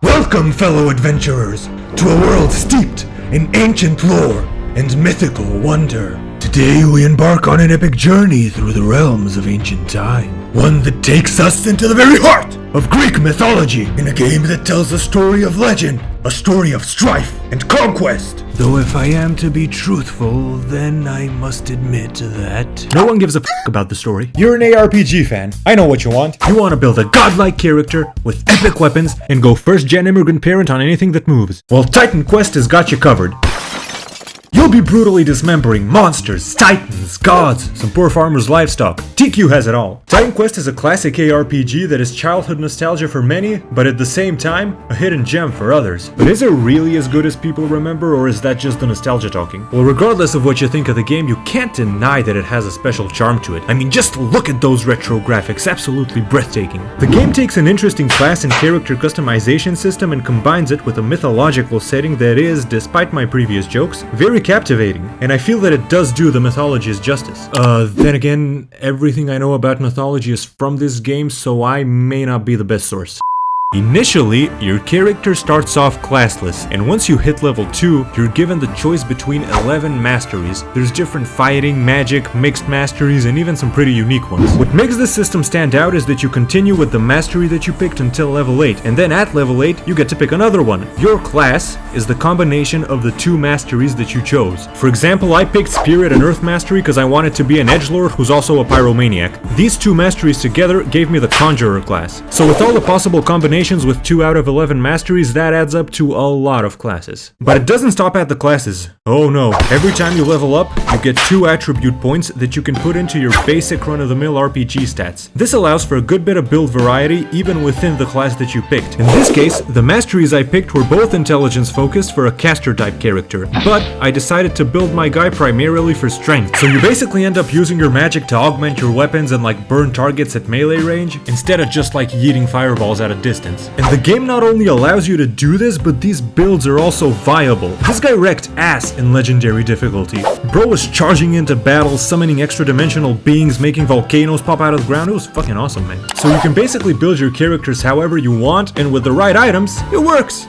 Welcome, fellow adventurers, to a world steeped in ancient lore and mythical wonder. Today we embark on an epic journey through the realms of ancient time. One that takes us into the very heart of Greek mythology, in a game that tells a story of legend, a story of strife and conquest. Though if I am to be truthful, then I must admit that no one gives a fuck about the story. You're an ARPG fan. I know what you want. You want to build a godlike character with epic weapons and go first-gen immigrant parent on anything that moves. Well, Titan Quest has got you covered. You'll be brutally dismembering monsters, titans, gods, some poor farmer's livestock. TQ has it all. Titan Quest is a classic ARPG that is childhood nostalgia for many, but at the same time, a hidden gem for others. But is it really as good as people remember, or is that just the nostalgia talking? Well, regardless of what you think of the game, you can't deny that it has a special charm to it. I mean, just look at those retro graphics, absolutely breathtaking. The game takes an interesting class and character customization system and combines it with a mythological setting that is, despite my previous jokes, very captivating, and I feel that it does do the mythology's justice. Then again, everything I know about mythology is from this game, so I may not be the best source. Initially, your character starts off classless, and once you hit level 2, you're given the choice between 11 masteries. There's different fighting, magic, mixed masteries, and even some pretty unique ones. What makes this system stand out is that you continue with the mastery that you picked until level 8, and then at level 8, you get to pick another one. Your class is the combination of the two masteries that you chose. For example, I picked Spirit and Earth Mastery because I wanted to be an edgelord who's also a pyromaniac. These two masteries together gave me the Conjurer class. So with all the possible combinations with 2 out of 11 masteries, that adds up to a lot of classes. But it doesn't stop at the classes. Oh no, every time you level up, you get 2 attribute points that you can put into your basic run-of-the-mill RPG stats. This allows for a good bit of build variety even within the class that you picked. In this case, the masteries I picked were both intelligence focused for a caster type character, but I decided to build my guy primarily for strength. So you basically end up using your magic to augment your weapons and like burn targets at melee range, instead of just like yeeting fireballs at a distance. And the game not only allows you to do this, but these builds are also viable. This guy wrecked ass in legendary difficulty. Bro was charging into battles, summoning extra dimensional beings, making volcanoes pop out of the ground. It was fucking awesome, man. So you can basically build your characters however you want, and with the right items, it works.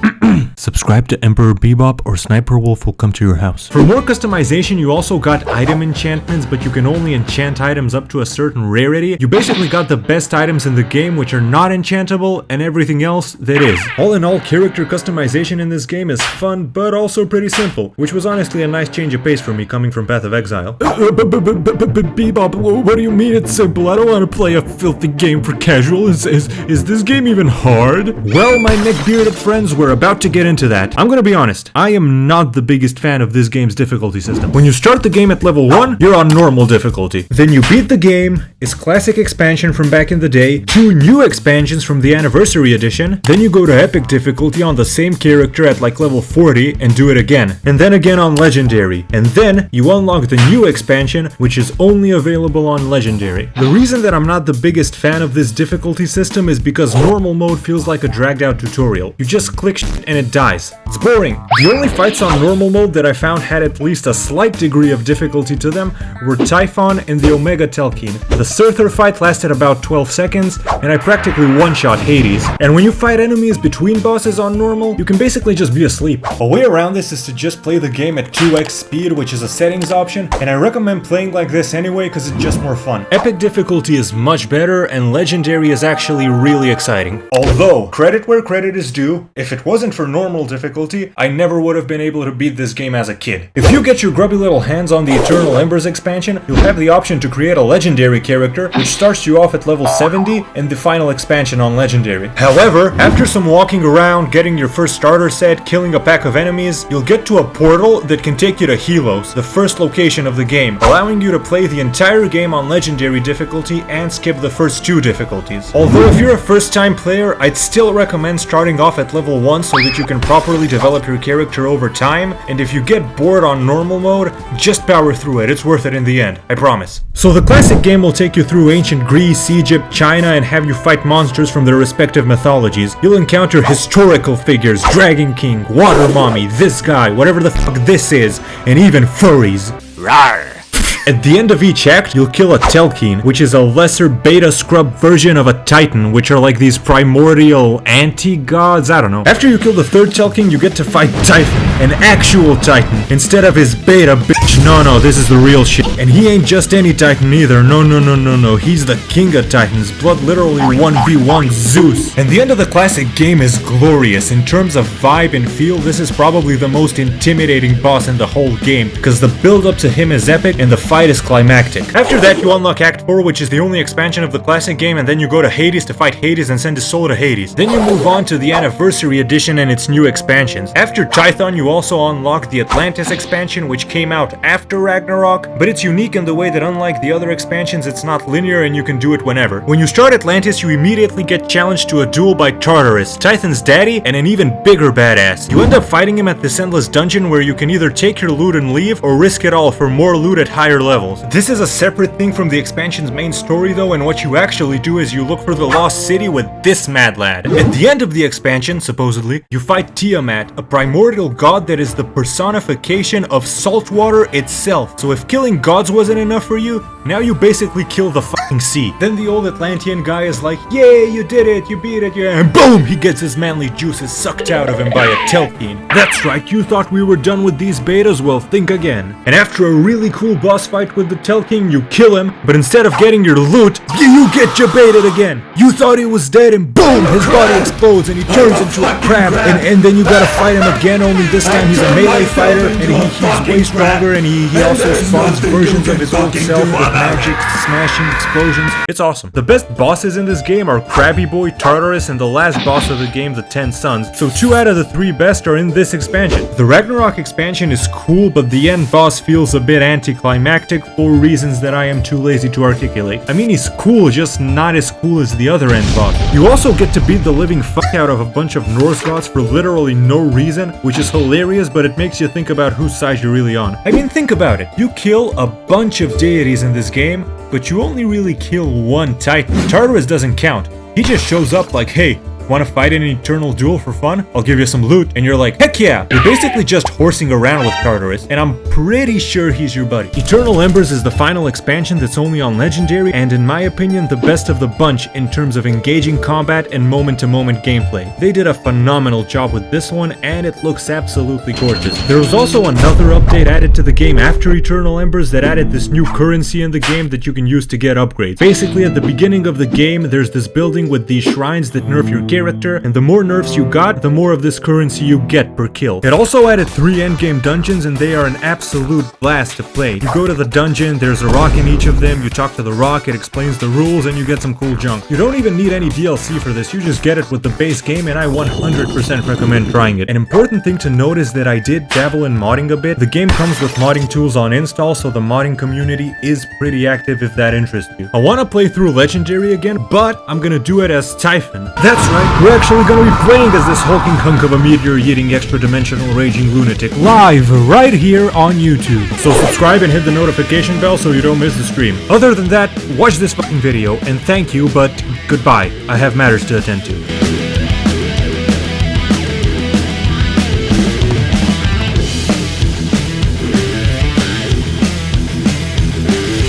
Subscribe to Emperor Bebop or Sniper Wolf will come to your house. For more customization, you also got item enchantments, but you can only enchant items up to a certain rarity. You basically got the best items in the game which are not enchantable, and everything else that is. All in all, character customization in this game is fun, but also pretty simple, which was honestly a nice change of pace for me coming from Path of Exile. Bebop, what do you mean it's simple? I don't want to play a filthy game for casual. Is this game even hard? Well, my neck-bearded friends, we're about to get into that. I'm gonna be honest, I am not the biggest fan of this game's difficulty system. When you start the game at level 1, you're on normal difficulty. Then you beat the game, its classic expansion from back in the day, 2 new expansions from the Anniversary Edition, then you go to epic difficulty on the same character at like level 40 and do it again. And then again on legendary. And then you unlock the new expansion, which is only available on legendary. The reason that I'm not the biggest fan of this difficulty system is because normal mode feels like a dragged out tutorial. You just click shit and it dies. It's boring. The only fights on normal mode that I found had at least a slight degree of difficulty to them were Typhon and the Omega Telkine. The Surther fight lasted about 12 seconds, and I practically one-shot Hades. And when you fight enemies between bosses on normal, you can basically just be asleep. A way around this is to just play the game at 2x speed, which is a settings option, and I recommend playing like this anyway because it's just more fun. Epic difficulty is much better, and legendary is actually really exciting. Although, credit where credit is due, if it wasn't for normal difficulty, I never would have been able to beat this game as a kid. If you get your grubby little hands on the Eternal Embers expansion, you'll have the option to create a legendary character, which starts you off at level 70 and the final expansion on legendary. However, after some walking around, getting your first starter set, killing a pack of enemies, you'll get to a portal that can take you to Helos, the first location of the game, allowing you to play the entire game on legendary difficulty and skip the first 2 difficulties. Although if you're a first time player, I'd still recommend starting off at level 1 so that you can properly develop your character over time, and if you get bored on normal mode, just power through it, it's worth it in the end, I promise. So the classic game will take you through ancient Greece, Egypt, China, and have you fight monsters from their respective mythologies. You'll encounter historical figures, Dragon King, Water Mommy, this guy, whatever the fuck this is, and even furries. Rawr! At the end of each act, you'll kill a Telkine, which is a lesser beta scrub version of a Titan, which are like these primordial anti-gods, I don't know. After you kill the third Telkine, you get to fight Typhon, an actual Titan, instead of his beta bitch. No, this is the real shit. And he ain't just any Titan either, no, he's the king of Titans, blood literally 1v1 Zeus. And the end of the classic game is glorious. In terms of vibe and feel, this is probably the most intimidating boss in the whole game, because the build up to him is epic and the fight is climactic. After that, you unlock Act 4, which is the only expansion of the classic game, and then you go to Hades to fight Hades and send his soul to Hades. Then you move on to the Anniversary Edition and its new expansions. After Tython, you also unlock the Atlantis expansion, which came out after Ragnarok, but it's unique in the way that unlike the other expansions, it's not linear and you can do it whenever. When you start Atlantis, you immediately get challenged to a duel by Tartarus, Tython's daddy, and an even bigger badass. You end up fighting him at this endless dungeon where you can either take your loot and leave, or risk it all for more loot at higher levels. This is a separate thing from the expansion's main story though, and what you actually do is you look for the lost city with this mad lad. At the end of the expansion, supposedly, you fight Tiamat, a primordial god that is the personification of saltwater itself. So if killing gods wasn't enough for you, now you basically kill the fucking sea. Then the old Atlantean guy is like, yay, you did it, you beat it, yeah, and boom, he gets his manly juices sucked out of him by a Telkine. That's right, you thought we were done with these betas? Well, think again. And after a really cool boss fight with the Telkine, you kill him, but instead of getting your loot, you get jebaited again. You thought he was dead and boom, his body explodes and he turns into a crab, and then you gotta fight him again, only this time he's a melee fighter and he's way stronger, and he also spawns versions of his old self with magic, smashing, explosions. It's awesome. The best bosses in this game are Krabby Boy, Tartarus, and the last boss of the game, the 10 Sons, so 2 out of the 3 best are in this expansion. The Ragnarok expansion is cool, but the end boss feels a bit anticlimactic for reasons that I am too lazy to articulate. I mean, he's cool, just not as cool as the other end boss. You also get to beat the living fuck out of a bunch of Norse gods for literally no reason, which is hilarious, but it makes you think about whose side you're really on. I mean, think about it. You kill a bunch of deities in this game, but you only really kill one Titan. Tartarus doesn't count. He just shows up like, hey, want to fight in an eternal duel for fun? I'll give you some loot. And you're like, heck yeah! You're basically just horsing around with Tartarus, and I'm pretty sure he's your buddy. Eternal Embers is the final expansion that's only on Legendary, and in my opinion, the best of the bunch in terms of engaging combat and moment-to-moment gameplay. They did a phenomenal job with this one, and it looks absolutely gorgeous. There was also another update added to the game after Eternal Embers that added this new currency in the game that you can use to get upgrades. Basically, at the beginning of the game, there's this building with these shrines that nerf your character, and the more nerfs you got, the more of this currency you get per kill. It also added 3 endgame dungeons, and they are an absolute blast to play. You go to the dungeon, there's a rock in each of them, you talk to the rock, it explains the rules, and you get some cool junk. You don't even need any DLC for this, you just get it with the base game, and I 100% recommend trying it. An important thing to note is that I did dabble in modding a bit. The game comes with modding tools on install, so the modding community is pretty active if that interests you. I want to play through Legendary again, but I'm gonna do it as Typhon. That's right, we're actually gonna be playing as this hulking hunk of a meteor-eating extra-dimensional raging lunatic live right here on YouTube. So subscribe and hit the notification bell so you don't miss the stream. Other than that, watch this fucking video, and thank you, but goodbye. I have matters to attend to.